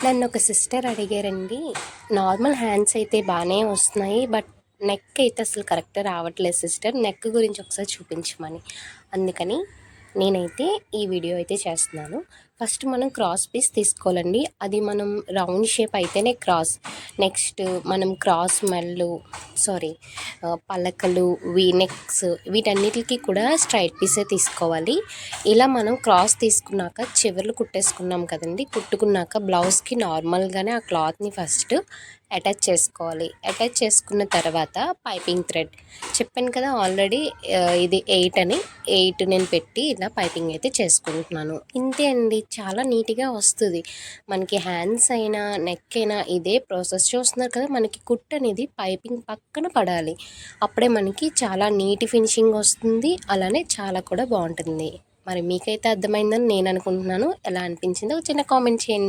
నన్ను ఒక సిస్టర్ అడిగారండి. నార్మల్ హ్యాండ్స్ అయితే బాగానే వస్తున్నాయి. బట్ నెక్ అయితే అసలు కరెక్ట్‌గా రావట్లేదు సిస్టర్. నెక్ గురించి ఒకసారి చూపించమని. అందుకని నేనైతే ఈ వీడియో అయితే చేస్తున్నాను. ఫస్ట్ మనం క్రాస్ పీస్ తీసుకోవాలండి. అది మనం రౌండ్ షేప్ అయితేనే క్రాస్. నెక్స్ట్ మనం క్రాస్ మెళ్ళు పలకలు, నెక్స్ వీటన్నిటికి కూడా స్ట్రైట్ పీసే తీసుకోవాలి. ఇలా మనం క్రాస్ తీసుకున్నాక చివర్లు కుట్టేసుకున్నాం కదండి. కుట్టుకున్నాక బ్లౌజ్కి నార్మల్గానే ఆ క్లాత్ని ఫస్ట్ అటాచ్ చేసుకోవాలి. అటాచ్ చేసుకున్న తర్వాత పైపింగ్ థ్రెడ్ చెప్పాను కదా ఆల్రెడీ, ఇది 8 అని 8 నేను పెట్టి ఇలా పైపింగ్ అయితే చేసుకుంటున్నాను. ఇంతే అండి, చాలా నీట్గా వస్తుంది. మనకి హ్యాండ్స్ అయినా నెక్ అయినా ఇదే ప్రాసెస్. చూస్తున్నారు కదా, మనకి కుట్ అనేది పైపింగ్ పక్కన పడాలి. అప్పుడే మనకి చాలా నీట్ ఫినిషింగ్ వస్తుంది. అలానే చాలా కూడా బాగుంటుంది. మరి మీకైతే అర్థమైందని నేను అనుకుంటున్నాను. ఎలా అనిపించిందో చిన్న కామెంట్ చేయండి.